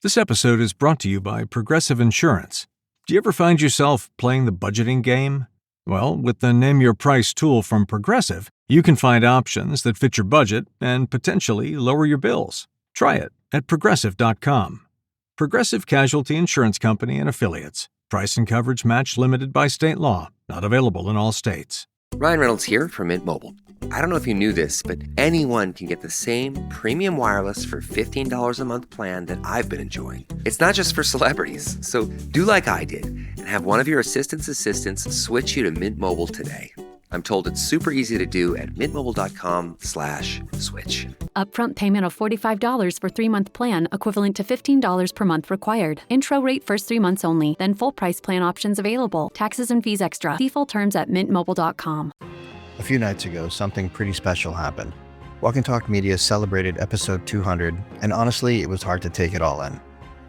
This episode is brought to you by Progressive Insurance. Do you ever find yourself playing the budgeting game? Well, with the Name Your Price tool from Progressive, you can find options that fit your budget and potentially lower your bills. Try it at Progressive.com. Progressive Casualty Insurance Company and Affiliates. Price and coverage match limited by state law. Not available in all states. Ryan Reynolds here from Mint Mobile. I don't know if you knew this, but anyone can get the same premium wireless for $15 a month plan that I've been enjoying. It's not just for celebrities. So do like I did and have one of your assistants switch you to Mint Mobile today. I'm told it's super easy to do at mintmobile.com/switch. Upfront payment of $45 for 3-month plan, equivalent to $15 per month required. Intro rate first 3 months only, then full price plan options available. Taxes and fees extra. See full terms at mintmobile.com. A few nights ago, something pretty special happened. Walk and Talk Media celebrated episode 200, and honestly, it was hard to take it all in.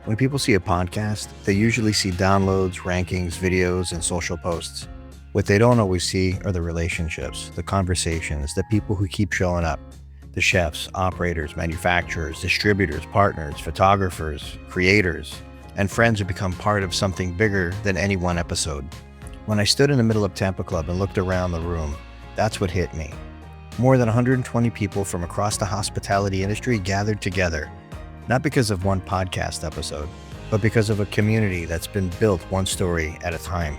When people see a podcast, they usually see downloads, rankings, videos, and social posts. What they don't always see are the relationships, the conversations, the people who keep showing up. The chefs, operators, manufacturers, distributors, partners, photographers, creators, and friends who become part of something bigger than any one episode. When I stood in the middle of Tampa Club and looked around the room, that's what hit me. More than 120 people from across the hospitality industry gathered together, not because of one podcast episode, but because of a community that's been built one story at a time.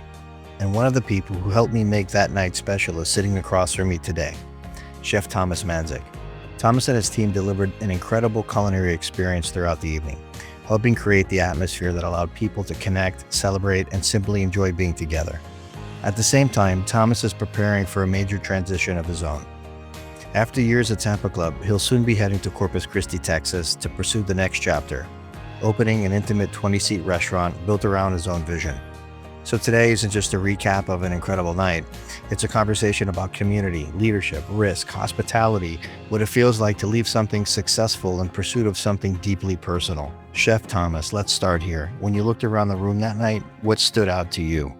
And one of the people who helped me make that night special is sitting across from me today, Chef Thomas Mandzik. Thomas and his team delivered an incredible culinary experience throughout the evening, helping create the atmosphere that allowed people to connect, celebrate, and simply enjoy being together. At the same time, Thomas is preparing for a major transition of his own. After years at Tampa Club, he'll soon be heading to Corpus Christi, Texas to pursue the next chapter, opening an intimate 20-seat restaurant built around his own vision. So today isn't just a recap of an incredible night. It's a conversation about community, leadership, risk, hospitality, what it feels like to leave something successful in pursuit of something deeply personal. Chef Thomas, let's start here. When you looked around the room that night, what stood out to you?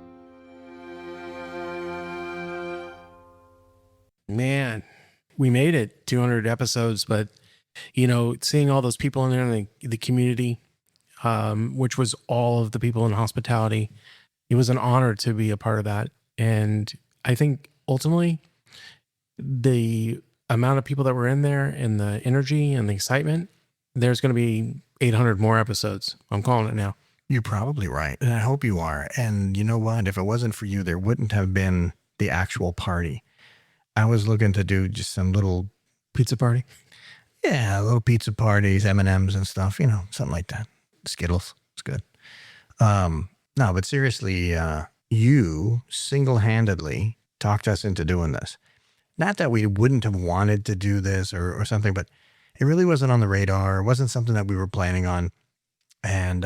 Man, we made it 200 episodes, but seeing all those people in there in the community, which was all of the people in hospitality, it was an honor to be a part of that. And I think ultimately the amount of people that were in there and the energy and the excitement, there's going to be 800 more episodes. I'm calling it now. You're probably right. And I hope you are. And you know what? If it wasn't for you, there wouldn't have been the actual party. I was looking to do just some little Pizza party? Yeah, little pizza parties, M&Ms and stuff, something like that. Skittles. It's good. No, but seriously, you single-handedly talked us into doing this. Not that we wouldn't have wanted to do this or something, but it really wasn't on the radar. It wasn't something that we were planning on. And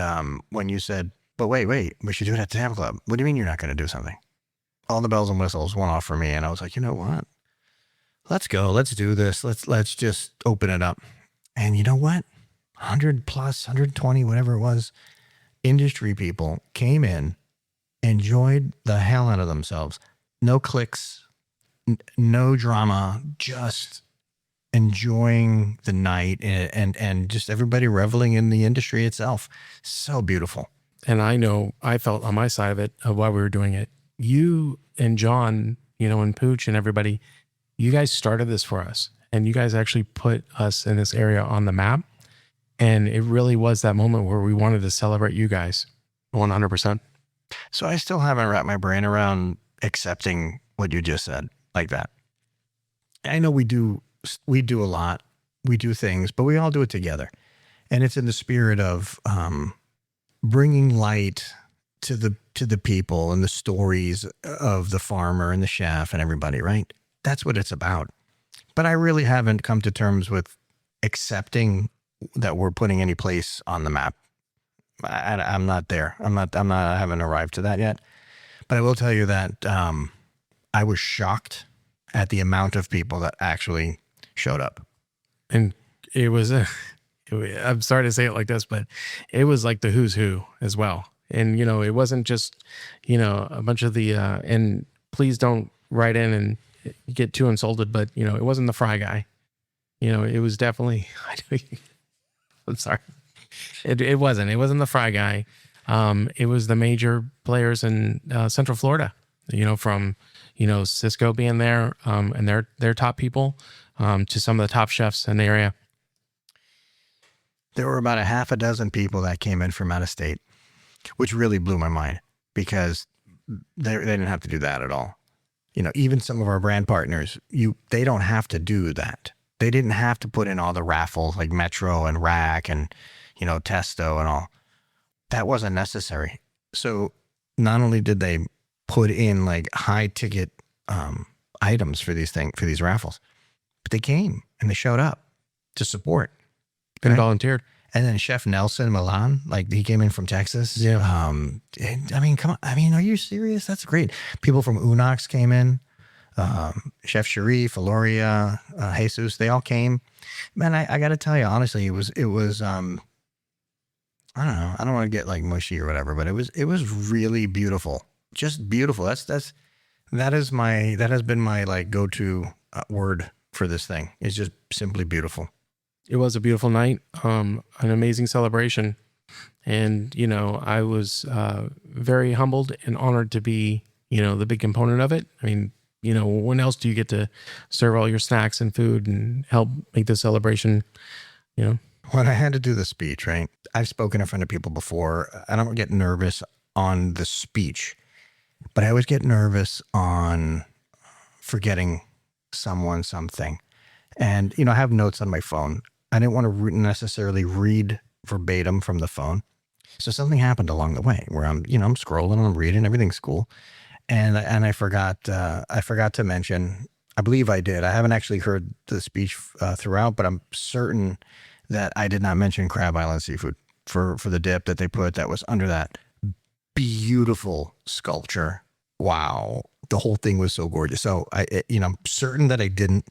when you said, but wait, we should do it at the Tampa Club. What do you mean you're not going to do something? All the bells and whistles went off for me. And I was like, you know what? Let's go. Let's do this. Let's just open it up. And you know what? 100 plus, 120, whatever it was, industry people came in, enjoyed the hell out of themselves. No clicks, no drama, just enjoying the night and just everybody reveling in the industry itself. So beautiful. And I know I felt on my side of it, of why we were doing it. You and John, and Pooch and everybody, you guys started this for us. And you guys actually put us in this area on the map. And it really was that moment where we wanted to celebrate you guys 100%. So I still haven't wrapped my brain around accepting what you just said like that. I know we do a lot, we do things, but we all do it together. And it's in the spirit of bringing light to the people and the stories of the farmer and the chef and everybody, right? That's what it's about. But I really haven't come to terms with accepting that we're putting any place on the map. I'm not there. I haven't arrived to that yet. But I will tell you that I was shocked at the amount of people that actually showed up. And it was, I'm sorry to say it like this, but it was like the who's who as well. And, it wasn't just, a bunch of the, and please don't write in and get too insulted, but, it wasn't the fry guy. It was definitely, I'm sorry. It wasn't. It wasn't the Fry Guy. It was the major players in Central Florida. From Cisco being there, and their top people, to some of the top chefs in the area. There were about a half a dozen people that came in from out of state, which really blew my mind because they didn't have to do that at all. Even some of our brand partners, they don't have to do that. They didn't have to put in all the raffles like Metro and Rack and, Testo and all. That wasn't necessary. So not only did they put in like high ticket items for these raffles, but they came and they showed up to support. And volunteered. And then Chef Nelson Milan, like he came in from Texas. Yeah. Come on. Are you serious? That's great. People from Unox came in. Chef Sharif, Aloria, Jesus, they all came. Man, I got to tell you, honestly, it was I don't know. I don't want to get like mushy or whatever, but it was really beautiful. Just beautiful. That has been my like go-to word for this thing. It's just simply beautiful. It was a beautiful night, an amazing celebration. And, I was very humbled and honored to be, the big component of it. When else do you get to serve all your snacks and food and help make the celebration, When I had to do the speech, right? I've spoken in front of people before. I don't get nervous on the speech, but I always get nervous on forgetting something. And, I have notes on my phone. I didn't want to necessarily read verbatim from the phone. So something happened along the way where I'm scrolling, I'm reading, everything's cool. And I forgot to mention, I believe I did. I haven't actually heard the speech throughout, but I'm certain that I did not mention Crab Island seafood for the dip that they put that was under that beautiful sculpture. Wow. The whole thing was so gorgeous. So I'm certain that I didn't.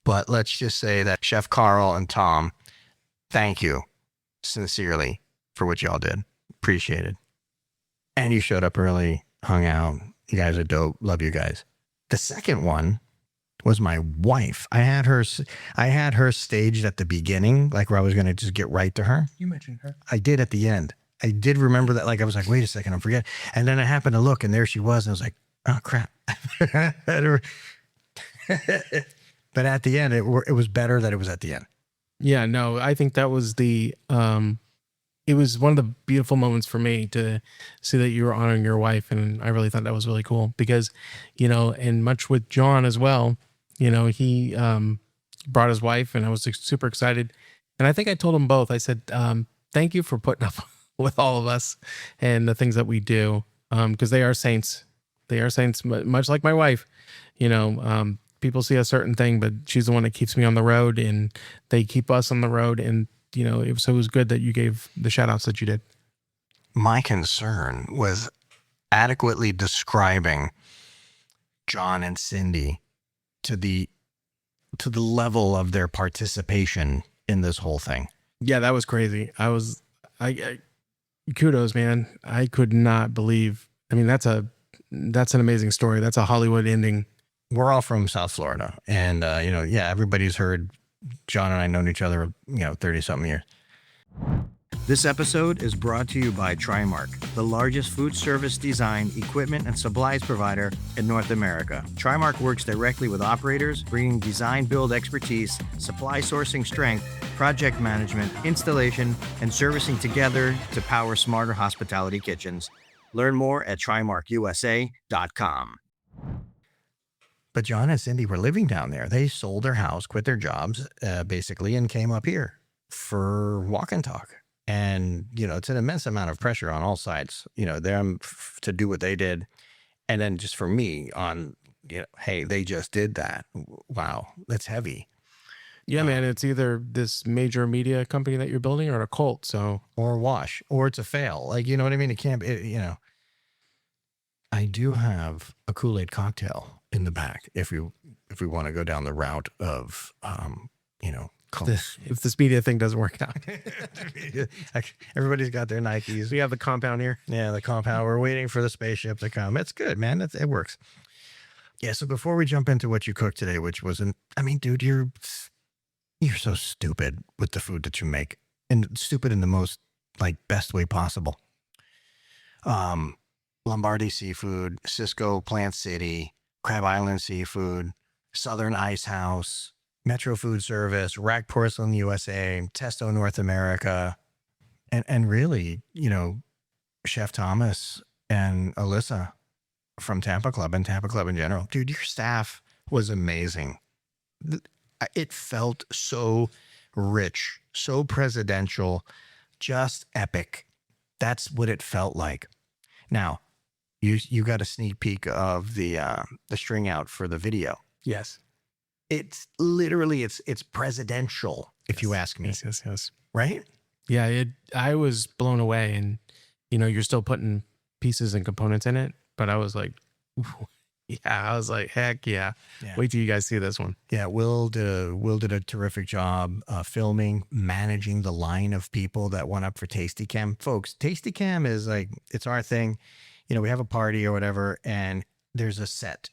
But let's just say that Chef Carl and Tom, thank you sincerely for what y'all did. Appreciate it. And you showed up early, hung out. You guys are dope. Love you guys. The second one was my wife. I had her staged at the beginning, like where I was going to just get right to her. You mentioned her. I did at the end. I did remember that. Like I was like, wait a second, I'm forgetting. And then I happened to look and there she was. And I was like, oh crap. But at the end, it was better that it was at the end. Yeah, no, I think that was it was one of the beautiful moments for me to see that you were honoring your wife. And I really thought that was really cool because, and much with John as well, he brought his wife and I was super excited. And I think I told them both, I said, thank you for putting up with all of us and the things that we do. Because they are saints. They are saints, much like my wife, people see a certain thing, but she's the one that keeps me on the road and they keep us on the road. And, it was good that you gave the shout outs that you did. My concern was adequately describing John and Cindy to the level of their participation in this whole thing. Yeah, that was crazy. I kudos, man. I could not believe, that's an amazing story. That's a Hollywood ending. We're all from South Florida and, everybody's heard John and I known each other, 30 something years. This episode is brought to you by Trimark, the largest food service design, equipment, and supplies provider in North America. Trimark works directly with operators, bringing design build expertise, supply sourcing strength, project management, installation, and servicing together to power smarter hospitality kitchens. Learn more at trimarkusa.com. But John and Cindy were living down there. They sold their house, quit their jobs, basically, and came up here for walk and talk. And, it's an immense amount of pressure on all sides, them to do what they did. And then just for me on, hey, they just did that. Wow, that's heavy. Yeah, man, it's either this major media company that you're building or a cult. So, or a wash, or it's a fail. Like, you know what I mean? It can't be, I do have a Kool-Aid cocktail in the back if we want to go down the route of if this media thing doesn't work out. Everybody's got their Nikes. We have the compound here. Yeah, the compound. We're waiting for the spaceship to come. It's good, man. It works. Yeah, so before we jump into what you cooked today, which wasn't, dude, you're so stupid with the food that you make. and stupid in the most like best way possible. Lombardi Seafood, Cisco Plant City, Crab Island Seafood, Southern Ice House, Metro Food Service, Rack Porcelain USA, Testo North America, and really, Chef Thomas and Alyssa from Tampa Club and Tampa Club in general. Dude, your staff was amazing. It felt so rich, so presidential, just epic. That's what it felt like. Now, you got a sneak peek of the string out for the video. Yes. It's literally it's presidential, if you ask me. Yes. Right? Yeah, I was blown away, and you're still putting pieces and components in it, but I was like, heck yeah. Wait till you guys see this one. Yeah, Will did a terrific job filming, managing the line of people that went up for Tasty Cam. Folks, Tasty Cam is like, it's our thing. We have a party or whatever, and there's a set.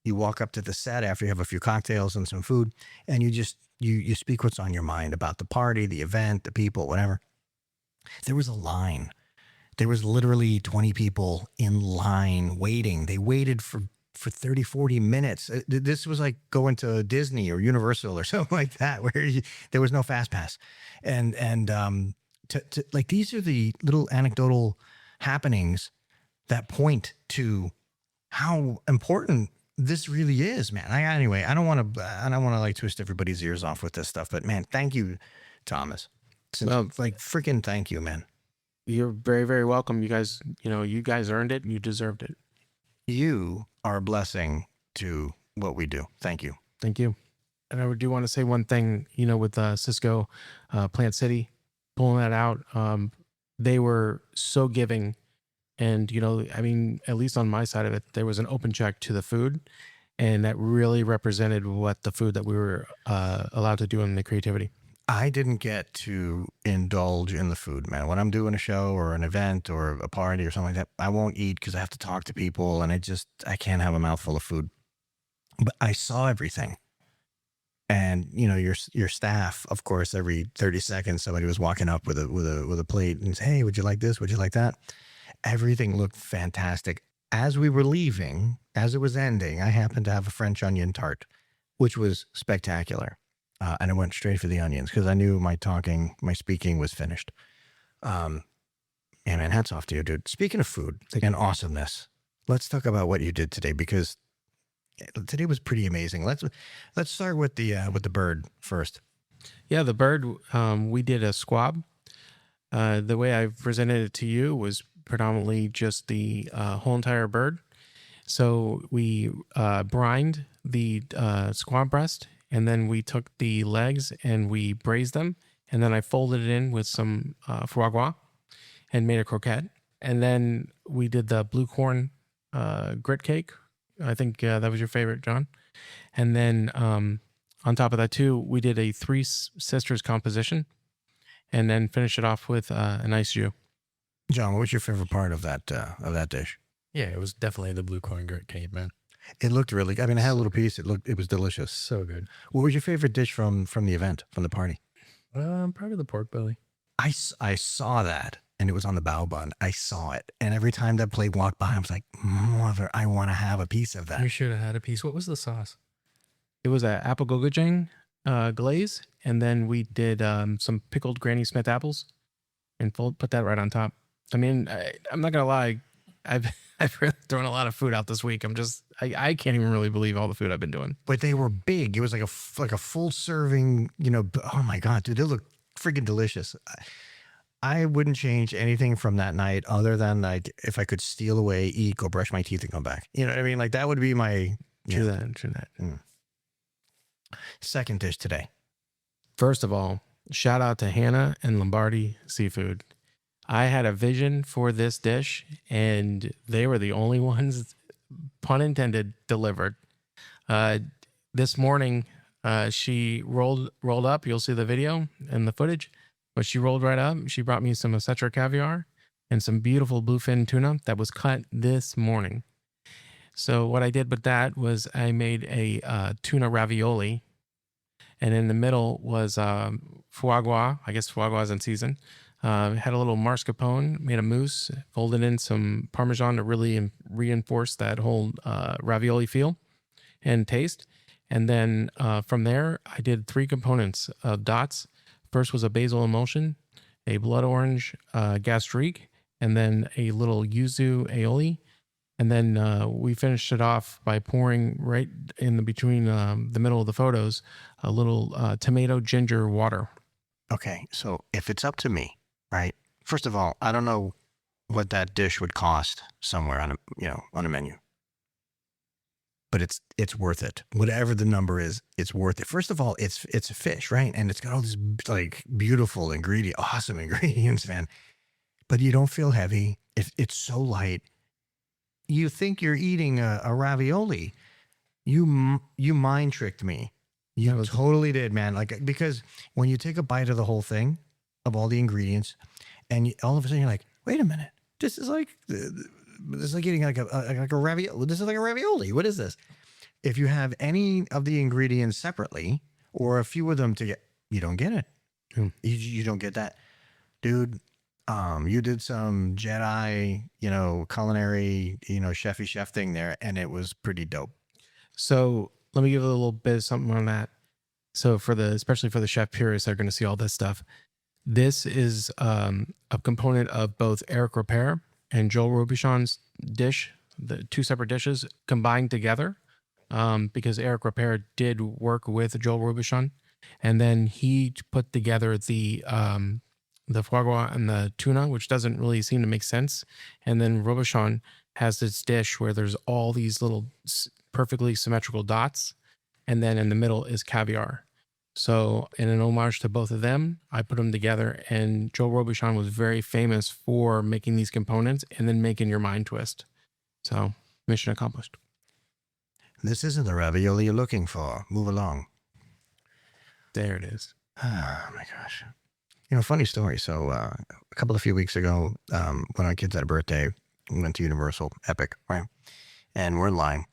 You walk up to the set after you have a few cocktails and some food, and you just you speak what's on your mind about the party, the event, the people, whatever. There was a line. There was literally 20 people in line waiting. They waited for 30, 40 minutes. This was like going to Disney or Universal or something like that, where there was no fast pass. And like, these are the little anecdotal happenings that point to how important this really is, man. Anyway, I don't want to like twist everybody's ears off with this stuff, but man, thank you, Thomas. Freaking thank you, man. You're very, very welcome. You guys, you guys earned it. You deserved it. You are a blessing to what we do. Thank you. Thank you. And I do want to say one thing, with Cisco Plant City, pulling that out. They were so giving. And, at least on my side of it, there was an open check to the food. And that really represented what the food that we were allowed to do in the creativity. I didn't get to indulge in the food, man. When I'm doing a show or an event or a party or something like that, I won't eat because I have to talk to people, and I can't have a mouthful of food. But I saw everything. And, your staff, of course, every 30 seconds, somebody was walking up with a plate and say, hey, would you like this? Would you like that? Everything looked fantastic. As we were leaving, as it was ending, I happened to have a French onion tart, which was spectacular. And I went straight for the onions because I knew my speaking was finished. Yeah, man, hats off to you, dude. Speaking of food and awesomeness, let's talk about what you did today, because today was pretty amazing. Let's start with the bird first. Yeah, the bird, we did a squab. The way I presented it to you was predominantly just the whole entire bird. So we brined the squab breast, and then we took the legs and we braised them, and then I folded it in with some foie gras and made a croquette. And then we did the blue corn grit cake. I think that was your favorite, John. And then on top of that too, we did a Three Sisters composition, and then finish it off with a nice jus. John, what was your favorite part of that dish? Yeah, it was definitely the blue corn grit cake, man. It looked really good. I mean, I had a little piece. It was delicious. So good. What was your favorite dish from the event, from the party? Probably the pork belly. I saw that, and it was on the bao bun. I saw it, and every time that plate walked by, I was like, mother, I want to have a piece of that. You should have had a piece. What was the sauce? It was an apple gochujang glaze, and then we did some pickled Granny Smith apples, and put that right on top. I mean, I'm not gonna lie, I've really thrown a lot of food out this week. I can't even really believe all the food I've been doing. But they were big. It was like a full serving. Oh my god, dude, they look freaking delicious. I wouldn't change anything from that night, other than like if I could steal away, eat, go brush my teeth, and come back. You know what I mean? Like that would be my True that. Second dish today. First of all, shout out to Hannah and Lombardi Seafood. I had a vision for this dish, and they were the only ones, pun intended, delivered. This morning, she rolled up. You'll see the video and the footage, but she rolled right up. She brought me some Acetra caviar and some beautiful bluefin tuna that was cut this morning. So what I did with that was I made a tuna ravioli, And in the middle was foie gras. I guess foie gras is in season. Had a little mascarpone, made a mousse, folded in some Parmesan to really reinforce that whole ravioli feel and taste. And then from there, I did 3 components of dots. First was a basil emulsion, a blood orange gastrique, and then a little yuzu aioli. And then we finished it off by pouring right in between the middle of the photos, a little tomato ginger water. Okay, so if it's up to me, right? First of all, I don't know what that dish would cost somewhere on a menu, but it's worth it. Whatever the number is, it's worth it. First of all, it's a fish, right? And it's got all these like beautiful awesome ingredients, man. But you don't feel heavy. It's so light. You think you're eating a ravioli. You mind tricked me. You totally did, man. Like, because when you take a bite of the whole thing, of all the ingredients, and all of a sudden you're like, wait a minute, this is like eating like a ravioli. This is like a ravioli. What is this? If you have any of the ingredients separately or a few of them together, you don't get it. You don't get that, dude. You did some Jedi, culinary, chef thing there, and it was pretty dope. So let me give a little bit of something on that. So especially for the chef purists that are going to see all this stuff, this is a component of both Eric Ripert and Joel Robuchon's dish, the 2 separate dishes combined together, because Eric Ripert did work with Joel Robuchon, and then he put together the foie gras and the tuna, which doesn't really seem to make sense. And then Robuchon has this dish where there's all these little perfectly symmetrical dots, and then in the middle is caviar. So in an homage to both of them, I put them together, and Joel Robuchon was very famous for making these components and then making your mind twist. So mission accomplished. This isn't the ravioli you're looking for. Move along. There it is. Oh my gosh. Funny story. So a few weeks ago, when our kids had a birthday, we went to Universal Epic, right? And we're in line.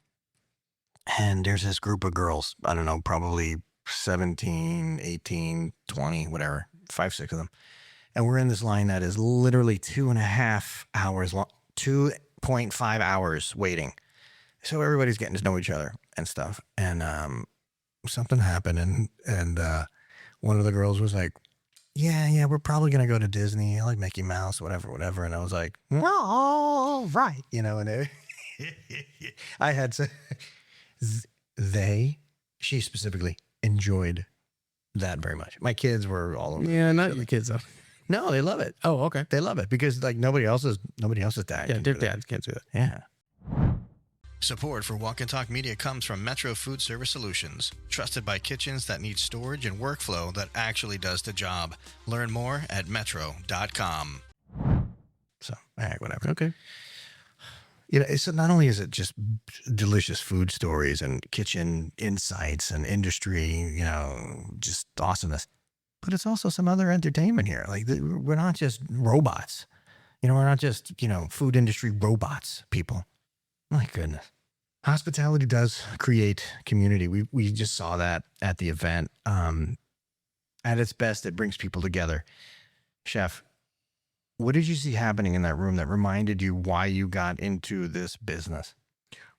And there's this group of girls, I don't know, probably 17, 18, 20, whatever, 5, 6 of them. And we're in this line that is literally 2.5 hours long, 2.5 hours waiting. So everybody's getting to know each other and stuff. And something happened, and one of the girls was like, yeah, we're probably going to go to Disney. I like Mickey Mouse, whatever. And I was like, all right. And I had to, she specifically enjoyed that very much. My kids were all over. Yeah, not your kids though. No, they love it. Oh, okay. They love it because like nobody else's dad. Yeah, their dads can't do that. Yeah. Support for Walk and Talk Media comes from Metro Food Service Solutions, trusted by kitchens that need storage and workflow that actually does the job. Learn more at metro.com. So, all right, whatever. Okay. So not only is it just delicious food stories and kitchen insights and industry, just awesomeness, but it's also some other entertainment here. Like we're not just robots. We're not just, food industry robots, people. My goodness. Hospitality does create community. We just saw that at the event. At its best, it brings people together. Chef, what did you see happening in that room that reminded you why you got into this business?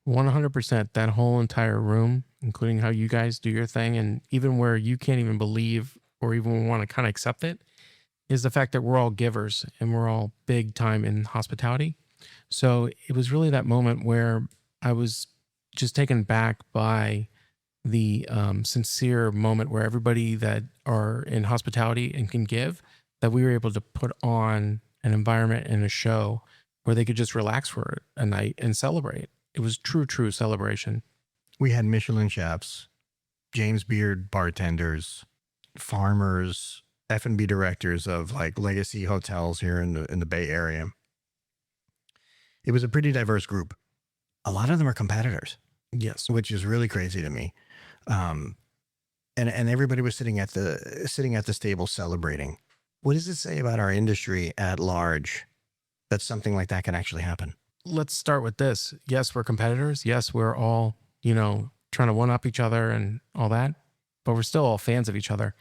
100%. That whole entire room, including how you guys do your thing, and even where you can't even believe or even want to kind of accept it, is the fact that we're all givers and we're all big time in hospitality. So it was really that moment where I was just taken back by the sincere moment where everybody that are in hospitality and can give, that we were able to put on an environment and a show where they could just relax for a night and celebrate. It was true celebration. We had Michelin chefs, James Beard bartenders, farmers, F&B directors of like legacy hotels here in the Bay Area. It was a pretty diverse group. A lot of them are competitors. Yes. Which is really crazy to me. And everybody was sitting at the table celebrating. What does it say about our industry at large that something like that can actually happen? Let's start with this. Yes, we're competitors. Yes, we're all, trying to one-up each other and all that. but we're still all fans of each other.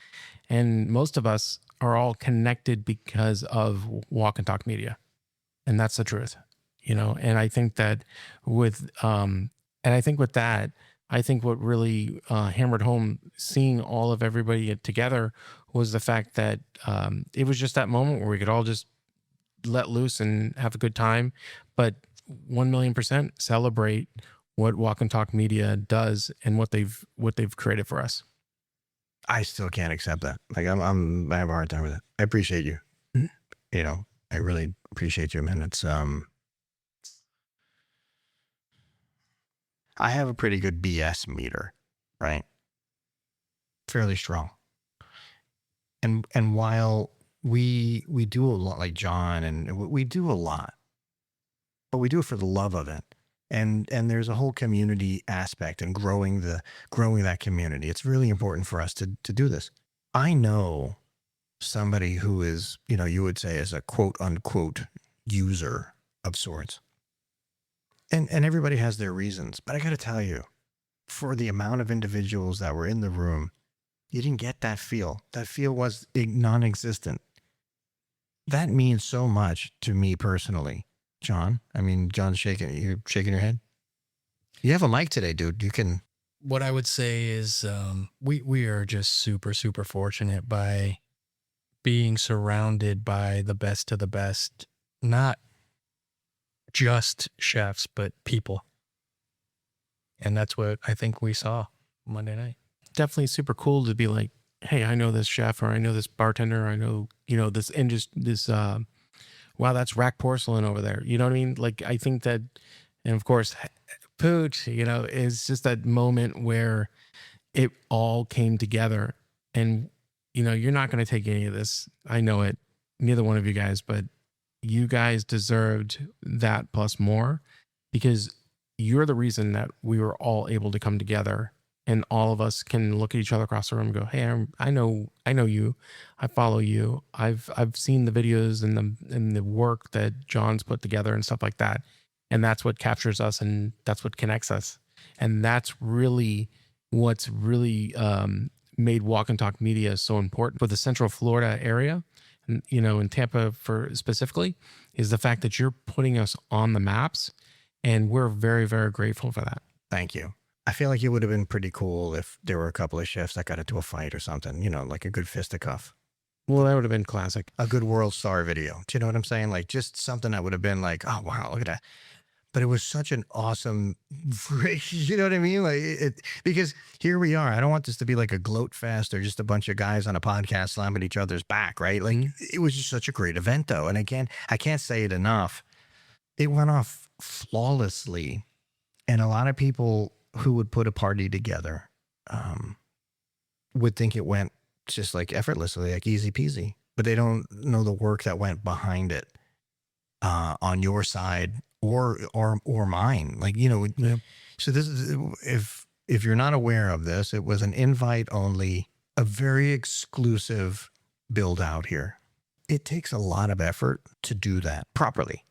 And most of us are all connected because of Walk and Talk Media. And that's the truth, and I think that with that, I think what really hammered home seeing all of everybody together was the fact that it was just that moment where we could all just let loose and have a good time, but 1,000,000% celebrate what Walk and Talk Media does and what they've created for us. I still can't accept that. Like I have a hard time with it. I appreciate you. I really appreciate you, man. It's I have a pretty good BS meter, right? Fairly strong. And while we do a lot, like John, and we do a lot, but we do it for the love of it. And there's a whole community aspect and growing that community. It's really important for us to do this. I know somebody who is, you would say is a quote unquote user of sorts. And everybody has their reasons, but I got to tell you, for the amount of individuals that were in the room, you didn't get that feel. That feel was non-existent. That means so much to me personally. John, John's you're shaking your head. You have a mic today, dude. You can. What I would say is we are just super, super fortunate by being surrounded by the best of the best, not just chefs, but people. And that's what I think we saw Monday night. Definitely super cool to be like, hey, I know this chef, or I know this bartender, I know, this, and just this, wow, that's rack porcelain over there. You know what I mean? Like, I think that, and of course, Pooch, is just that moment where it all came together. And, you're not going to take any of this. I know it. Neither one of you guys, but you guys deserved that plus more, because you're the reason that we were all able to come together, and all of us can look at each other across the room and go, hey, I know you. I follow you. I've seen the videos and the work that John's put together and stuff like that. And that's what captures us, and that's what connects us. And that's really what's really made Walk and Talk Media so important for the Central Florida area, and, in Tampa specifically, is the fact that you're putting us on the maps, and we're very, very grateful for that. Thank you. I feel like it would have been pretty cool if there were a couple of chefs that got into a fight or something, like a good fisticuff. Well, that would have been classic. A good World Star video. Do you know what I'm saying? Like just something that would have been like, oh, wow, look at that. But it was such an awesome, you know what I mean? Like because here we are. I don't want this to be like a gloat fest or just a bunch of guys on a podcast slamming each other's back, right? Like It was just such a great event though. And again, I can't say it enough. It went off flawlessly. And a lot of people who would put a party together would think it went just like effortlessly, like easy peasy, but they don't know the work that went behind it on your side or mine. Like, Yeah. So this is, if you're not aware of this, it was an invite only, a very exclusive build out here. It takes a lot of effort to do that properly,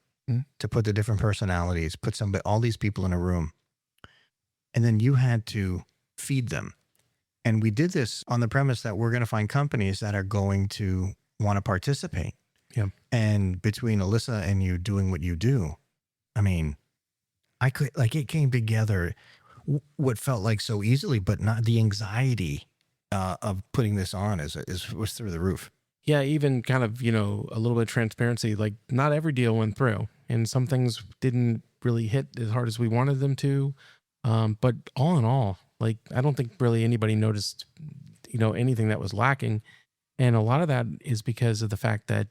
to put the different personalities, put all these people in a room. And then you had to feed them. And we did this on the premise that we're going to find companies that are going to want to participate. Yeah. And between Alyssa and you doing what you do, it came together what felt like so easily, but not the anxiety of putting this on was through the roof. Yeah, even kind of, a little bit of transparency, like not every deal went through, and some things didn't really hit as hard as we wanted them to. But all in all, like, I don't think really anybody noticed, anything that was lacking. And a lot of that is because of the fact that,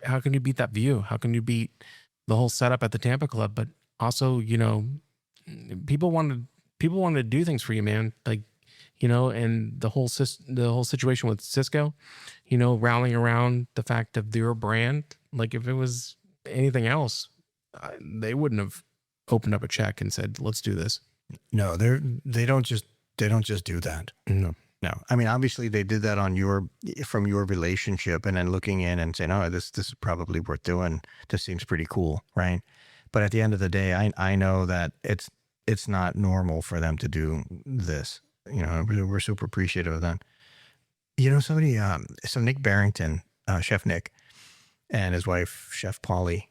how can you beat that view? How can you beat the whole setup at the Tampa Club? But also, people wanted to do things for you, man. Like, and the whole situation with Cisco, rallying around the fact of their brand. Like, if it was anything else, they wouldn't have opened up a check and said, let's do this. No, they don't just do that. No. Obviously they did that from your relationship, and then looking in and saying, oh, this is probably worth doing. This seems pretty cool. Right. But at the end of the day, I know that it's not normal for them to do this. we're super appreciative of that. So Nick Barrington, Chef Nick, and his wife, Chef Polly,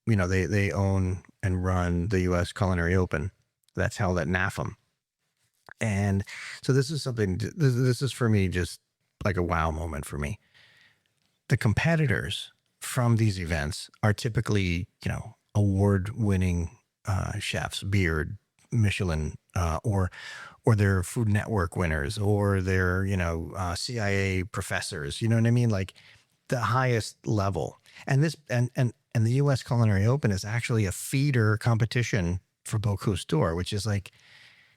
they own and run the U.S. Culinary Open that's held at NAFM. And so this is something, this is for me just like a wow moment for me. The competitors from these events are typically, award-winning chefs, Beard, Michelin, or they're Food Network winners, or they're, CIA professors, you know what I mean? Like the highest level. And the U.S. Culinary Open is actually a feeder competition for Bocuse d'Or, which is like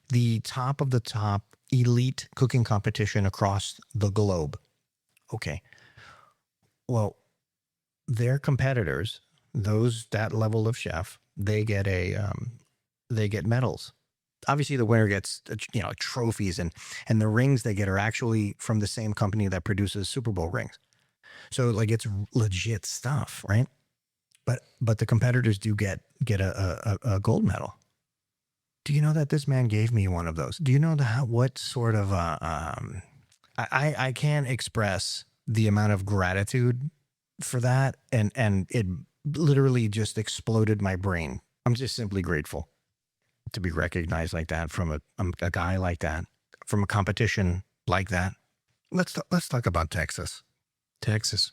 the top of the top elite cooking competition across the globe. Okay. Well, their competitors, that level of chef, they get medals. Obviously, the winner gets trophies, and the rings they get are actually from the same company that produces Super Bowl rings. So like it's legit stuff, right? But the competitors do get a gold medal. Do you know that this man gave me one of those? Do you know what sort of I can't express the amount of gratitude for that, and it literally just exploded my brain. I'm just simply grateful to be recognized like that from a guy like that, from a competition like that. Let's talk about Texas. Texas.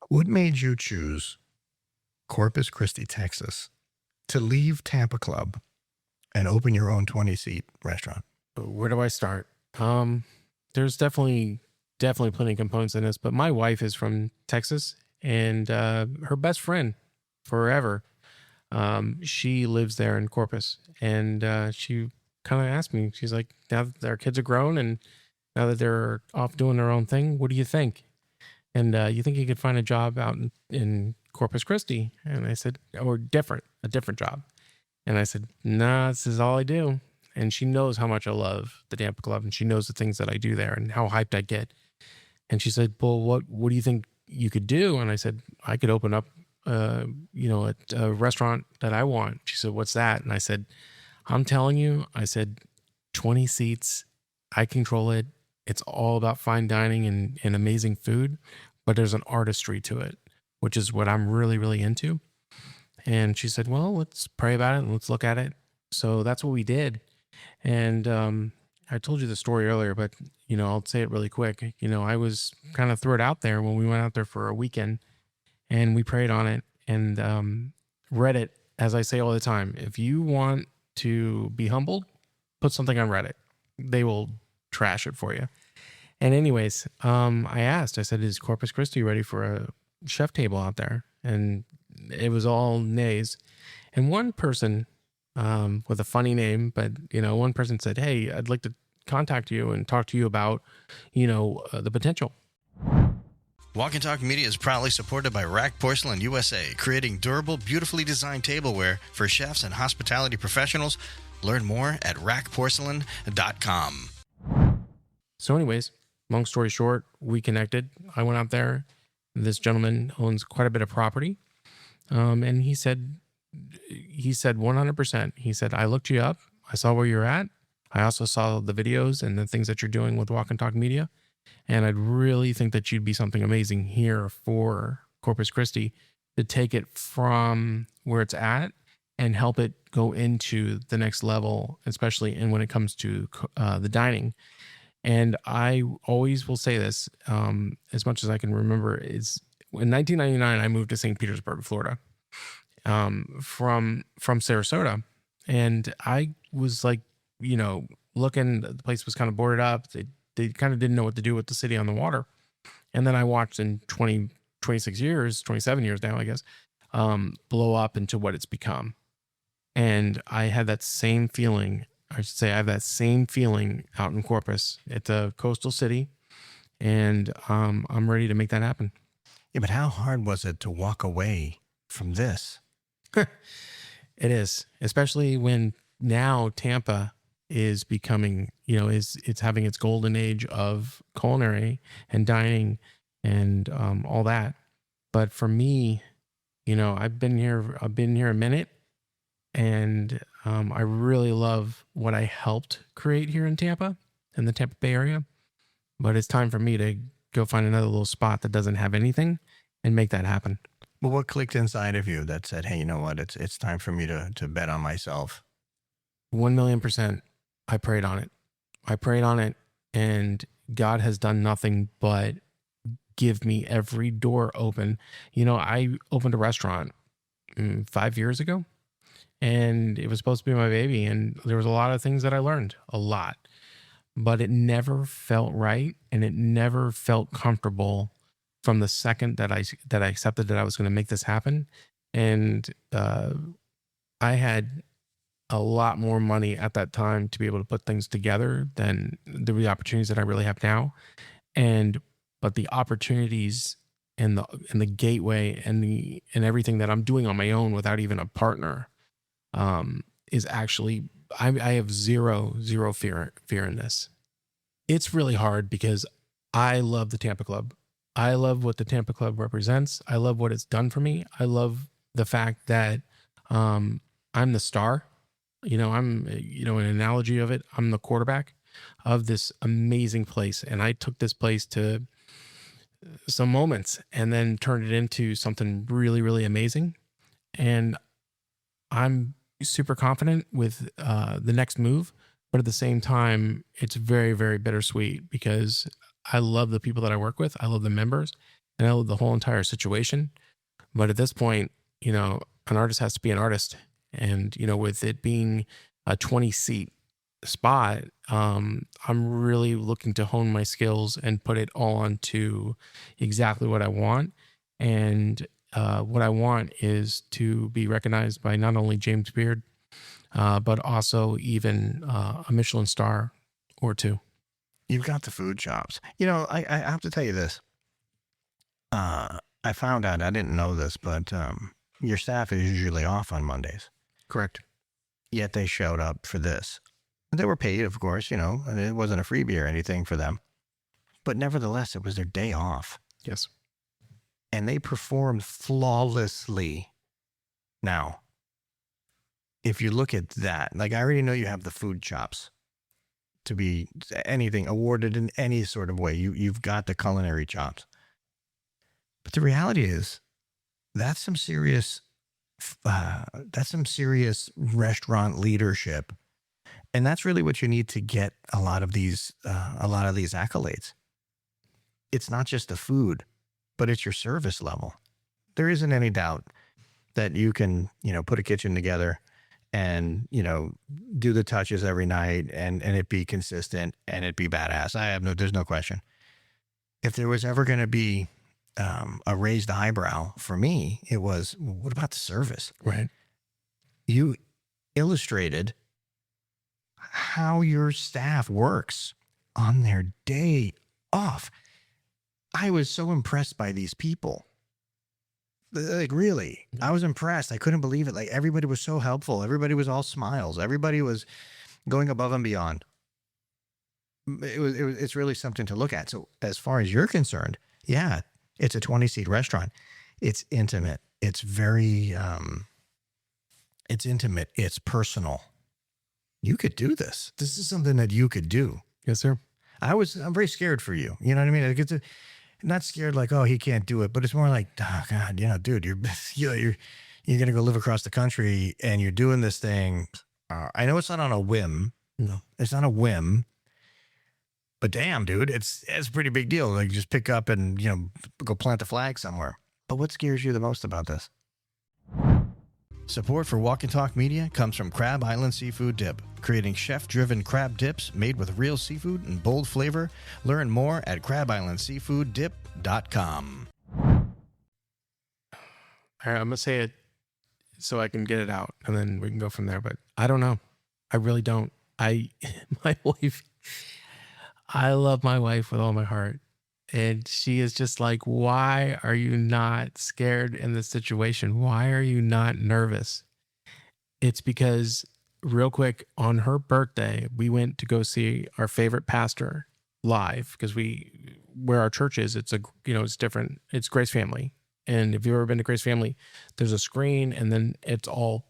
What made you choose Corpus Christi, Texas, to leave Tampa Club and open your own 20-seat restaurant? Where do I start? There's definitely plenty of components in this, but my wife is from Texas, and her best friend forever, she lives there in Corpus, and she kind of asked me, she's like, now that our kids are grown and now that they're off doing their own thing, what do you think? And you think you could find a job out in Corpus Christi? And I said, or a different job. And I said, nah, this is all I do. And she knows how much I love the Tampa Club, and she knows the things that I do there and how hyped I get. And she said, well, what do you think you could do? And I said, I could open up, a restaurant that I want. She said, what's that? And I said, I'm telling you, 20 seats, I control it. It's all about fine dining and amazing food, but there's an artistry to it, which is what I'm really, really into. And she said, well, let's pray about it and let's look at it. So that's what we did. And I told you the story earlier, but, I'll say it really quick. I was kind of threw it out there when we went out there for a weekend, and we prayed on it and Reddit, as I say all the time, if you want to be humbled, put something on Reddit. They will trash it for you. And anyways, I said, is Corpus Christi ready for a chef table out there? And it was all nays. And one person with a funny name, but, one person said, hey, I'd like to contact you and talk to you about, the potential. Walk and Talk Media is proudly supported by Rack Porcelain USA, creating durable, beautifully designed tableware for chefs and hospitality professionals. Learn more at rackporcelain.com. So anyways, long story short, we connected. I went out there. This gentleman owns quite a bit of property. And he said 100%. He said, I looked you up. I saw where you're at. I also saw the videos and the things that you're doing with Walk and Talk Media. And I'd really think that you'd be something amazing here for Corpus Christi to take it from where it's at and help it go into the next level, especially when it comes to the dining. And I always will say this, as much as I can remember, is in 1999, I moved to St. Petersburg, Florida, from Sarasota. And I was like, looking, the place was kind of boarded up. They kind of didn't know what to do with the city on the water. And then I watched in 27 years now, I guess, blow up into what it's become. And I had that same feeling, I have that same feeling out in Corpus. It's a coastal city, and I'm ready to make that happen. Yeah, but how hard was it to walk away from this? It is, especially when now Tampa is becoming, it's having its golden age of culinary and dining and all that. But for me, I've been here a minute, And I really love what I helped create here in Tampa, in the Tampa Bay area. But it's time for me to go find another little spot that doesn't have anything and make that happen. Well, what clicked inside of you that said, hey, you know what? It's time for me to bet on myself. 1,000,000%. I prayed on it. And God has done nothing but give me every door open. I opened a restaurant 5 years ago, and it was supposed to be my baby. And there was a lot of things that I learned, a lot, but it never felt right. And it never felt comfortable from the second that I accepted that I was going to make this happen. And I had a lot more money at that time to be able to put things together than the opportunities that I really have now. But the opportunities and the gateway and everything that I'm doing on my own without even a partner is actually, I have zero fear in this. It's really hard because I love the Tampa Club. I love what the Tampa Club represents. I love what it's done for me. I love the fact that I'm the star. I'm, an analogy of it. I'm the quarterback of this amazing place. And I took this place to some moments and then turned it into something really, really amazing. And I'm super confident with the next move. But at the same time, it's very, very bittersweet because I love the people that I work with. I love the members and I love the whole entire situation. But at this point, an artist has to be an artist. And, with it being a 20-seat spot, I'm really looking to hone my skills and put it all onto exactly what I want. And what I want is to be recognized by not only James Beard, but also even a Michelin star or two. You've got the food chops. I have to tell you this. I found out, I didn't know this, but your staff is usually off on Mondays. Correct. Yet they showed up for this. They were paid, of course, and it wasn't a freebie or anything for them. But nevertheless, it was their day off. Yes. And they performed flawlessly. Now, if you look at that, like I already know you have the food chops to be anything awarded in any sort of way. You've got the culinary chops. But the reality is, that's some serious restaurant leadership. And that's really what you need to get a lot of these accolades. It's not just the food, but it's your service level. There isn't any doubt that you can, put a kitchen together and, do the touches every night and it be consistent and it be badass. There's no question. If there was ever going to be a raised eyebrow for me, it was, what about the service? Right. You illustrated how your staff works on their day off. I was so impressed by these people. Like, really, I was impressed. I couldn't believe it. Like, everybody was so helpful. Everybody was all smiles. Everybody was going above and beyond. It's really something to look at. So as far as you're concerned, yeah, it's a 20-seat restaurant. It's intimate. It's very, it's intimate. It's personal. You could do this. This is something that you could do. Yes, sir. I'm very scared for you. You know what I mean? Like, not scared like, oh, he can't do it, but it's more like, oh God, dude, you're going to go live across the country and you're doing this thing. I know it's not on a whim. No, it's not a whim, but damn, dude, it's a pretty big deal. Like, just pick up and, go plant a flag somewhere. But what scares you the most about this? Support for Walk and Talk Media comes from Crab Island Seafood Dip, creating chef-driven crab dips made with real seafood and bold flavor. Learn more at crabislandseafooddip.com. All right, I'm going to say it so I can get it out, and then we can go from there. But I don't know. I really don't. My wife, I love my wife with all my heart. And she is just like, why are you not scared in this situation? Why are you not nervous? It's because, real quick, on her birthday, we went to go see our favorite pastor live because where our church is, it's different. It's Grace Family. And if you've ever been to Grace Family, there's a screen and then it's all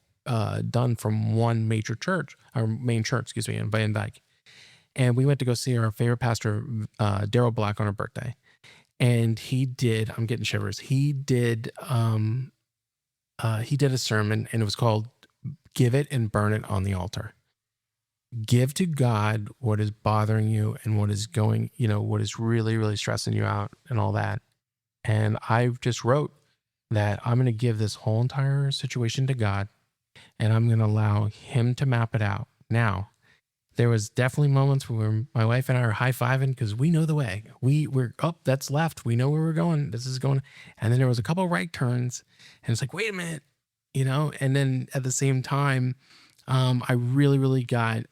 done from one major church, our main church, excuse me, in Van Dyke. And we went to go see our favorite pastor, Daryl Black, on her birthday. And he did, I'm getting shivers. He did a sermon, and it was called "Give It and Burn It on the Altar." Give to God what is bothering you and what is going, what is really, really stressing you out and all that. And I just wrote that I'm going to give this whole entire situation to God, and I'm going to allow him to map it out. Now, there was definitely moments where my wife and I are high-fiving because we know the way. We're up, that's left. We know where we're going. This is going. And then there was a couple of right turns, and it's like, wait a minute, and then at the same time, I really, really got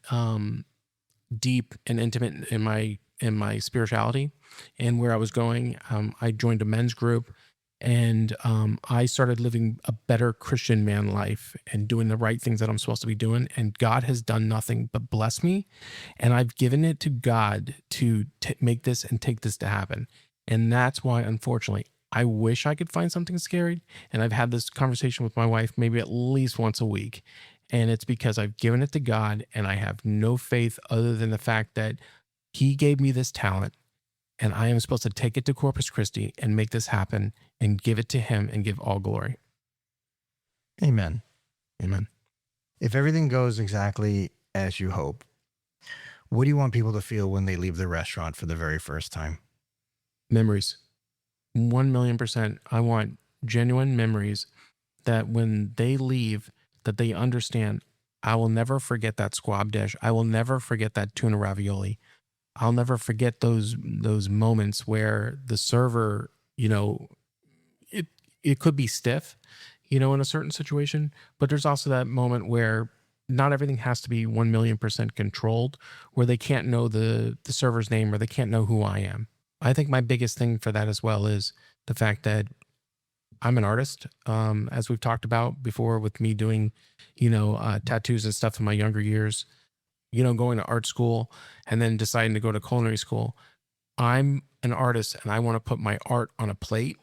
deep and intimate in my spirituality and where I was going. I joined a men's group, and I started living a better Christian man life and doing the right things that I'm supposed to be doing. And God has done nothing but bless me, and I've given it to God to make this and take this to happen. And that's why, unfortunately, I wish I could find something scary. And I've had this conversation with my wife maybe at least once a week. And it's because I've given it to God, and I have no faith other than the fact that he gave me this talent, and I am supposed to take it to Corpus Christi and make this happen and give it to him and give all glory. Amen. Amen. If everything goes exactly as you hope, what do you want people to feel when they leave the restaurant for the very first time? Memories. 1,000,000%. I want genuine memories that when they leave, that they understand, I will never forget that squab dish. I will never forget that tuna ravioli. I'll never forget those moments where the server, it could be stiff, in a certain situation, but there's also that moment where not everything has to be 1,000,000% controlled, where they can't know the server's name or they can't know who I am. I think my biggest thing for that as well is the fact that I'm an artist, as we've talked about before with me doing, tattoos and stuff in my younger years, going to art school and then deciding to go to culinary school. I'm an artist, and I want to put my art on a plate,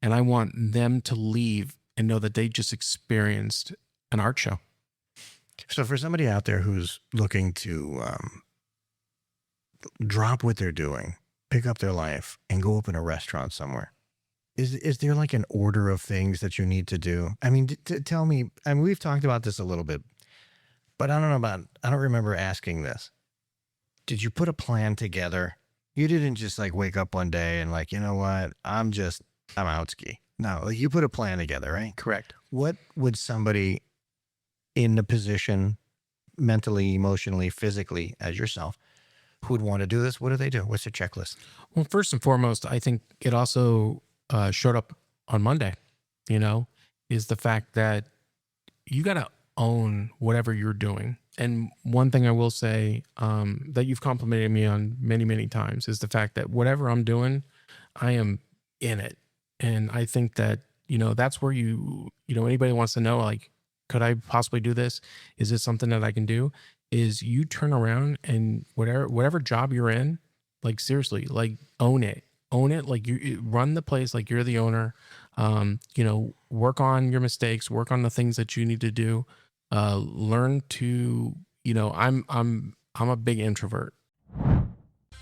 and I want them to leave and know that they just experienced an art show. So for somebody out there who's looking to drop what they're doing, pick up their life, and go open a restaurant somewhere, Is there like an order of things that you need to do? I mean, tell me, we've talked about this a little bit, but I don't remember asking this. Did you put a plan together? You didn't just like wake up one day and like, you know what, I'm out ski. No, like you put a plan together, right? Correct. What would somebody in the position, mentally, emotionally, physically, as yourself, who would want to do this? What do they do? What's the checklist? Well, first and foremost, I think it also showed up on Monday, is the fact that you got to own whatever you're doing. And one thing I will say that you've complimented me on many, many times is the fact that whatever I'm doing, I am in it. And I think that, that's where anybody wants to know, like, could I possibly do this? Is this something that I can do? Is you turn around and whatever job you're in, like seriously, like own it. Own it, like you run the place like you're the owner. Work on your mistakes, work on the things that you need to do. Learn to, I'm a big introvert.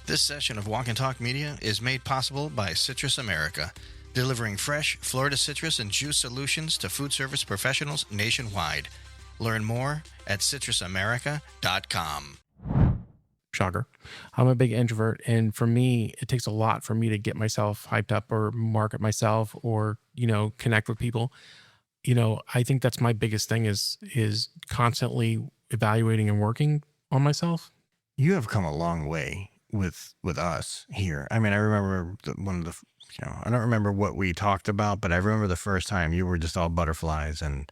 This session of Walk and Talk Media is made possible by Citrus America, delivering fresh Florida citrus and juice solutions to food service professionals nationwide. Learn more at citrusamerica.com. Shocker. I'm a big introvert, and for me, it takes a lot for me to get myself hyped up or market myself or, connect with people. I think that's my biggest thing is constantly evaluating and working on myself. You have come a long way with us here. I mean, I remember I don't remember what we talked about, but I remember the first time you were just all butterflies and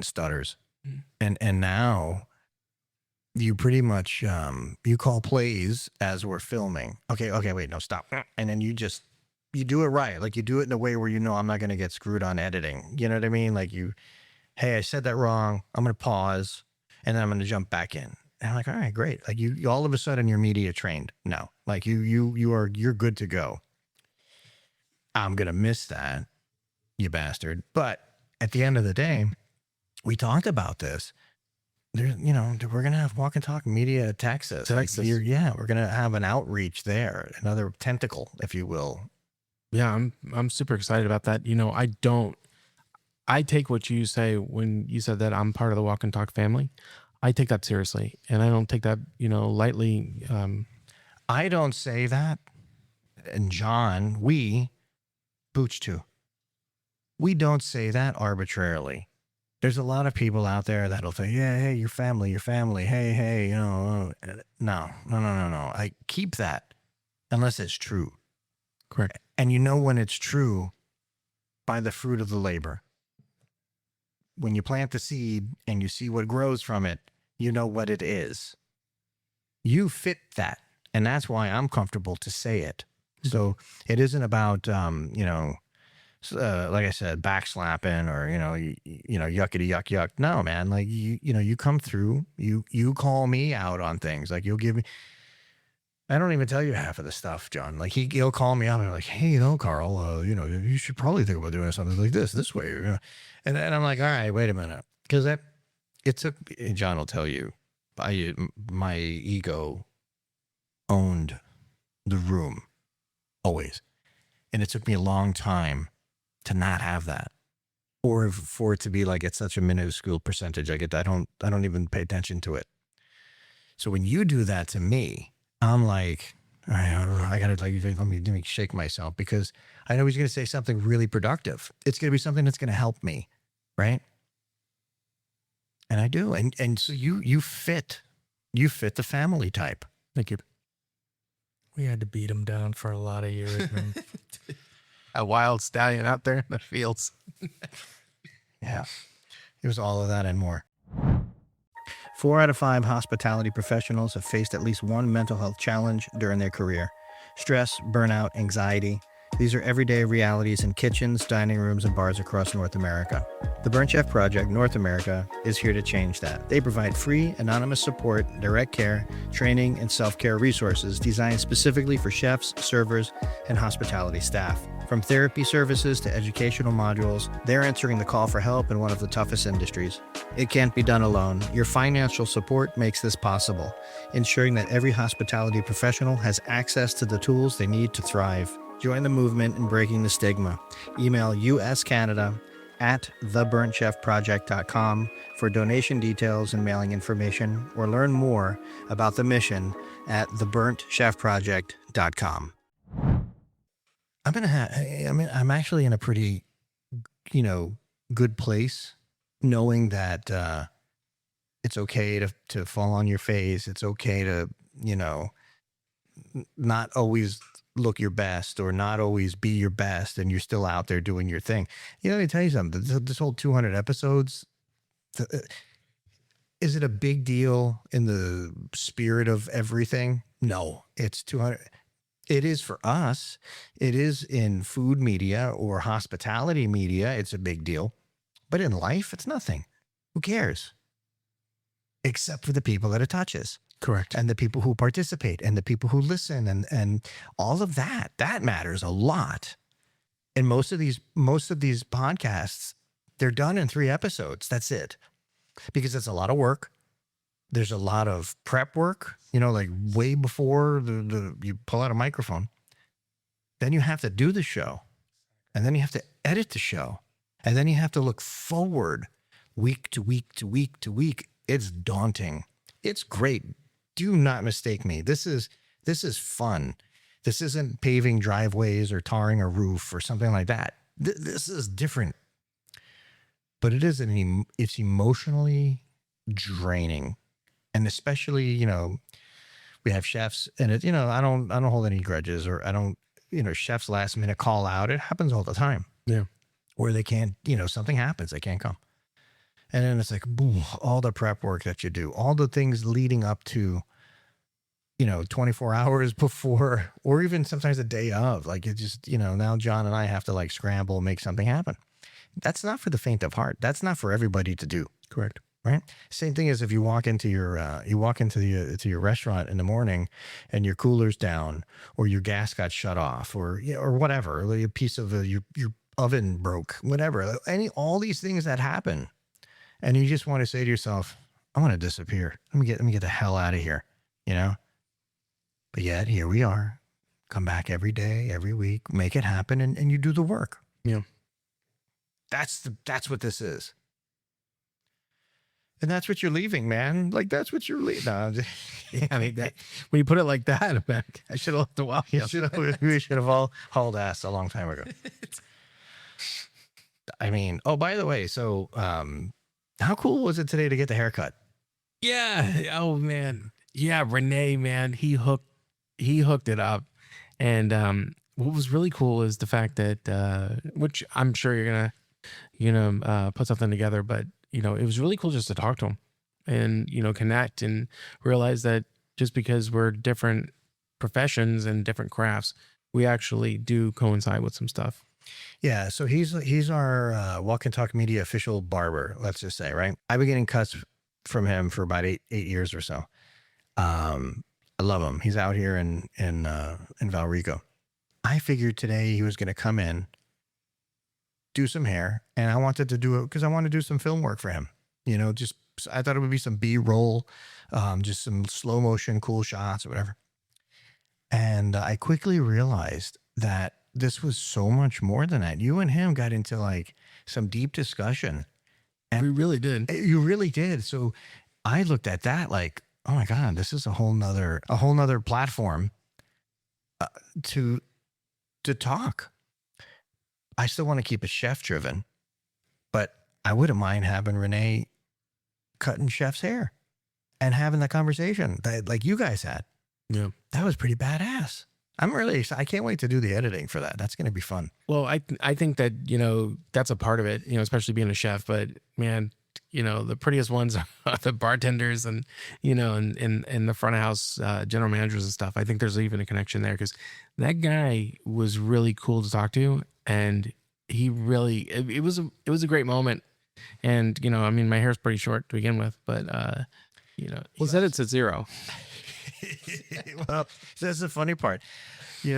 stutters. Mm-hmm. And now you pretty much, you call plays as we're filming. Okay, wait, no, stop. And then you do it right. Like you do it in a way where I'm not going to get screwed on editing. You know what I mean? Like hey, I said that wrong. I'm going to pause and then I'm going to jump back in. And I'm like, all right, great. Like you all of a sudden you're media trained. No, like you're good to go. I'm going to miss that, you bastard. But at the end of the day, we talked about this. There's, we're going to have Walk and Talk Media Texas. We're going to have an outreach there, another tentacle, if you will. Yeah, I'm super excited about that. I take what you say when you said that I'm part of the Walk and Talk family. I take that seriously, and I don't take that, lightly. I don't say that. And John, we, Booch too. We don't say that arbitrarily. There's a lot of people out there that'll say, yeah, hey, your family. Hey, no. I keep that unless it's true. Correct. And when it's true by the fruit of the labor. When you plant the seed and you see what grows from it, you know what it is. You fit that. And that's why I'm comfortable to say it. So it isn't about, like I said, backslapping or, yuckity yuck. No, man. Like, you come through, you call me out on things. Like, you'll give me, I don't even tell you half of the stuff, John. Like, he'll call me out and like, hey, Carl, you should probably think about doing something like this way. And I'm like, all right, wait a minute. Because it took, John will tell you, my ego owned the room always. And it took me a long time to not have that, or for it to be like, it's such a minuscule percentage. I don't even pay attention to it. So when you do that to me, I'm like, all right, I gotta let me shake myself, because I know he's gonna say something really productive. It's gonna be something that's gonna help me, right? And I do, and so you fit the family type. Thank you. We had to beat him down for a lot of years, man. A wild stallion out there in the fields. Yeah, it was all of that and more. 4 out of 5 hospitality professionals have faced at least one mental health challenge during their career. Stress, burnout, anxiety. These are everyday realities in kitchens, dining rooms, and bars across North America. The Burnt Chef Project North America is here to change that. They provide free, anonymous support, direct care, training, and self-care resources designed specifically for chefs, servers, and hospitality staff. From therapy services to educational modules, they're answering the call for help in one of the toughest industries. It can't be done alone. Your financial support makes this possible, ensuring that every hospitality professional has access to the tools they need to thrive. Join the movement in breaking the stigma. Email uscanada@theburntchefproject.com for donation details and mailing information, or learn more about the mission at theburntchefproject.com. I'm actually in a pretty, good place, knowing that it's okay to fall on your face. It's okay to, not always look your best or not always be your best, and you're still out there doing your thing. Let me tell you something. This whole 200 episodes, is it a big deal in the spirit of everything? No, it's 200. It is for us. It is in food media or hospitality media. It's a big deal. But in life, it's nothing. Who cares? Except for the people that it touches. Correct. And the people who participate and the people who listen and all of that matters a lot. And most of these podcasts, they're done in 3 episodes. That's it. Because it's a lot of work. There's a lot of prep work, like way before you pull out a microphone. Then you have to do the show, and then you have to edit the show, and then you have to look forward week to week to week to week. It's daunting. It's great. Do not mistake me. This is fun. This isn't paving driveways or tarring a roof or something like that. This is different. But it's emotionally draining. And especially, we have chefs, and I don't hold any grudges, or I don't, chefs last minute call out. It happens all the time. Yeah. Where they can't, something happens, they can't come. And then it's like, boom, all the prep work that you do, all the things leading up to, 24 hours before, or even sometimes a day of, like, it just, now John and I have to like scramble, make something happen. That's not for the faint of heart. That's not for everybody to do. Correct. Right. Same thing as if you walk into your to your restaurant in the morning and your cooler's down, or your gas got shut off, or whatever, a piece of your oven broke, whatever. All these things that happen, And you just want to say to yourself, I want to disappear. Let me get the hell out of here, you know? But yet here we are. Come back every day, every week, make it happen, and you do the work. Yeah. That's what this is. And that's what you're leaving, man. Like, that's what you're leaving. No, Yeah, I mean, when you put it like that, I should have left a while. we should have all hauled ass a long time ago. I mean, oh, by the way, so how cool was it today to get the haircut? Yeah. Oh man. Yeah, Renee, man, he hooked it up. And what was really cool is the fact that which I'm sure you're gonna put something together, but it was really cool just to talk to him and connect and realize that just because we're different professions and different crafts, we actually do coincide with some stuff. Yeah, so he's our Walk and Talk Media official barber, let's just say, right? I've been getting cuts from him for about eight years or so. I love him. He's out here in Valrico. I figured today he was going to come in, do some hair, and I wanted to do it because I want to do some film work for him. Just I thought it would be some B-roll, just some slow motion, cool shots or whatever. And I quickly realized that this was so much more than that. You and him got into like some deep discussion. And we really did. You really did. So I looked at that like, oh my God, this is a whole nother platform to talk. I still want to keep it chef driven, but I wouldn't mind having Renee cutting chef's hair and having that conversation that like you guys had. Yeah. That was pretty badass. I'm really excited. I can't wait to do the editing for that. That's going to be fun. Well, I think that, that's a part of it, especially being a chef, but man, the prettiest ones are the bartenders and, and the front of house general managers and stuff. I think there's even a connection there because that guy was really cool to talk to. And he really, it was a great moment. And, my hair's pretty short to begin with, but, he said it's at 0. Well, that's the funny part.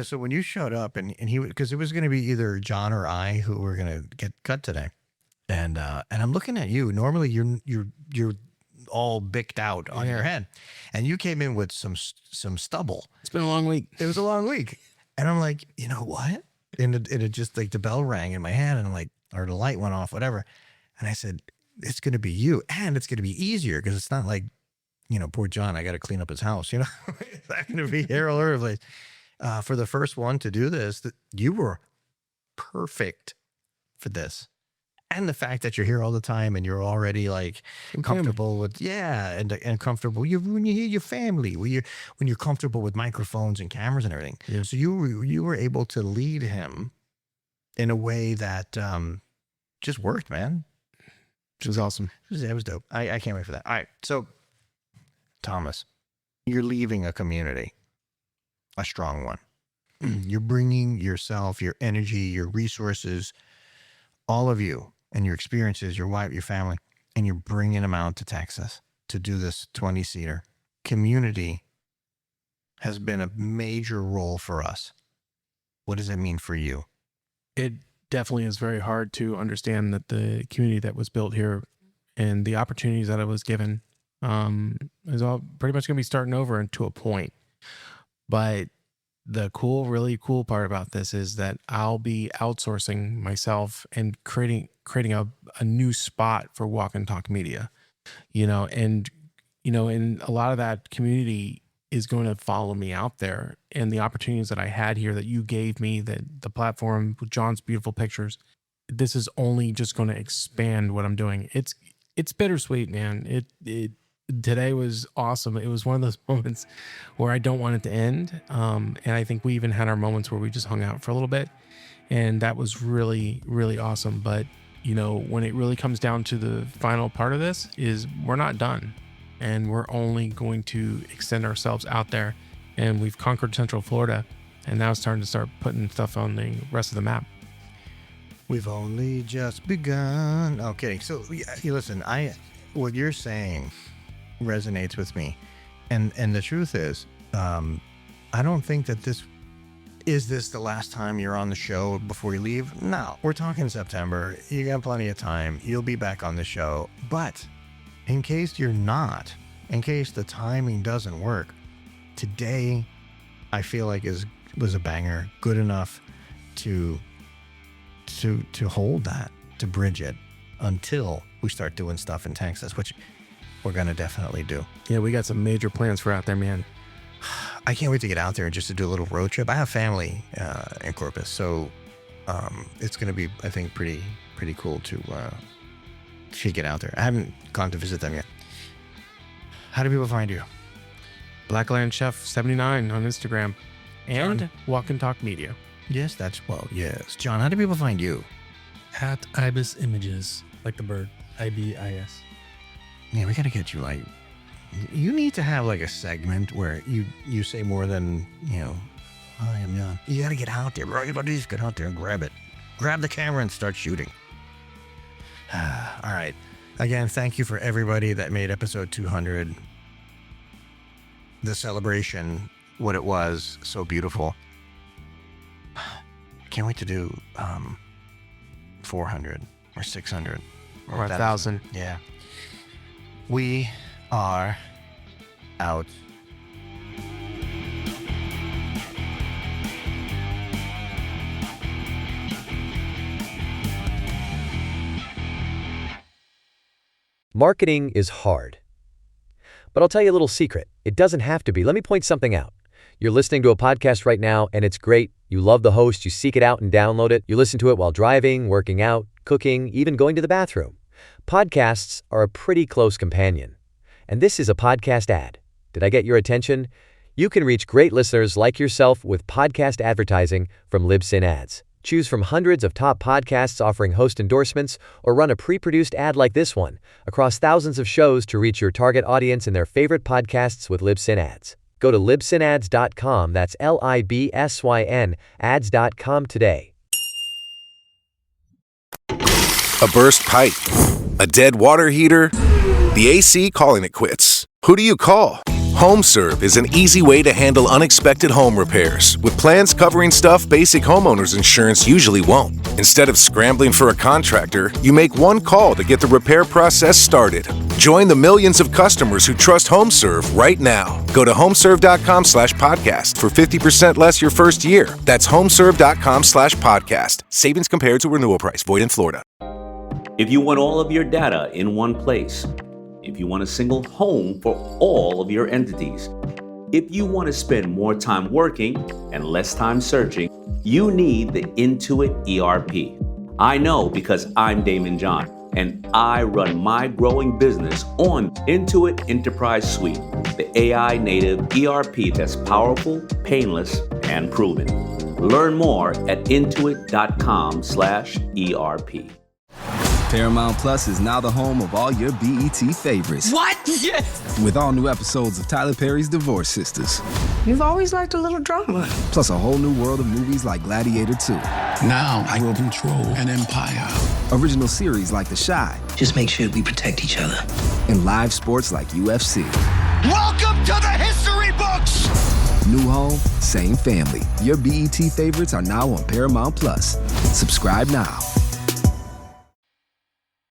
So when you showed up and he, because it was going to be either John or I who were going to get cut today. And I'm looking at you. Normally you're all bicked out on your head, and you came in with some stubble. It's been a long week. It was a long week. And I'm like, you know what? And it just like the bell rang in my head and I'm like, or the light went off, whatever. And I said, it's going to be you. And it's going to be easier because it's not like, poor John, I got to clean up his house. It's not going to be here all over the place. For the first one to do this, you were perfect for this. And the fact that you're here all the time and you're already like comfortable with, and comfortable. When you hear your family, when you're comfortable with microphones and cameras and everything. Yeah. So you were able to lead him in a way that just worked, man. Which was awesome. It was dope. I can't wait for that. All right. So, Thomas, you're leaving a community, a strong one. You're bringing yourself, your energy, your resources, all of you, and your experiences, your wife, your family, and you're bringing them out to Texas to do this 20-seater. Community has been a major role for us. What does it mean for you? It definitely is very hard to understand that the community that was built here and the opportunities that I was given is all pretty much going to be starting over and to a point. But the really cool part about this is that I'll be outsourcing myself and creating a new spot for Walk and Talk Media, and a lot of that community is going to follow me out there, and the opportunities that I had here that you gave me, that the platform with John's beautiful pictures, this is only just going to expand what I'm doing. It's bittersweet, man. Today was awesome. It was one of those moments where I don't want it to end. And I think we even had our moments where we just hung out for a little bit, and that was really, really awesome. But, when it really comes down to the final part of this is we're not done, and we're only going to extend ourselves out there, and we've conquered Central Florida, and now it's time to start putting stuff on the rest of the map. We've only just begun. Oh, kidding. So listen, what you're saying resonates with me, and the truth is, I don't think that this Is this the last time you're on the show before you leave? No. We're talking September. You got plenty of time. You'll be back on the show. But in case you're not, in case the timing doesn't work, today I feel like was a banger, good enough to hold that, to bridge it until we start doing stuff in Texas, which we're going to definitely do. Yeah, we got some major plans for out there, man. I can't wait to get out there and just to do a little road trip. I have family in Corpus, so it's going to be, I think, pretty cool to get out there. I haven't gone to visit them yet. How do people find you? Blackland Chef 79 on Instagram and John. Walk and Talk Media. Yes, yes. John, how do people find you? At Ibis Images, like the bird, IBIS. Yeah, we got to get you like, you need to have like a segment where you say more than, hi, I'm John. You got to get out there, bro. You got to just get out there and grab it. Grab the camera and start shooting. All right. Again, thank you for everybody that made episode 200, the celebration, what it was, so beautiful. Can't wait to do 400 or 600 Or 1,000. Yeah. We are out. Marketing is hard. But I'll tell you a little secret. It doesn't have to be. Let me point something out. You're listening to a podcast right now, and it's great. You love the host. You seek it out and download it. You listen to it while driving, working out, cooking, even going to the bathroom. Podcasts are a pretty close companion. And this is a podcast ad. Did I get your attention? You can reach great listeners like yourself with podcast advertising from Libsyn Ads. Choose from hundreds of top podcasts offering host endorsements, or run a pre-produced ad like this one across thousands of shows to reach your target audience and their favorite podcasts with Libsyn Ads. Go to libsynads.com, that's LIBSYN, ads.com today. A burst pipe, a dead water heater, the AC calling it quits. Who do you call? HomeServe is an easy way to handle unexpected home repairs with plans covering stuff basic homeowners insurance usually won't. Instead of scrambling for a contractor, you make one call to get the repair process started. Join the millions of customers who trust HomeServe right now. Go to homeserve.com/podcast for 50% less your first year. That's homeserve.com/podcast. Savings compared to renewal price. Void in Florida. If you want all of your data in one place, if you want a single home for all of your entities, if you want to spend more time working and less time searching, you need the Intuit ERP. I know because I'm Damon John, and I run my growing business on Intuit Enterprise Suite, the AI native ERP that's powerful, painless, and proven. Learn more at intuit.com/ERP. Paramount Plus is now the home of all your BET favorites. What? Yes! With all new episodes of Tyler Perry's Divorce Sisters. You've always liked a little drama. Plus a whole new world of movies like Gladiator 2. Now I will control an empire. Original series like The Chi. Just make sure we protect each other. And live sports like UFC. Welcome to the history books! New home, same family. Your BET favorites are now on Paramount Plus. Subscribe now.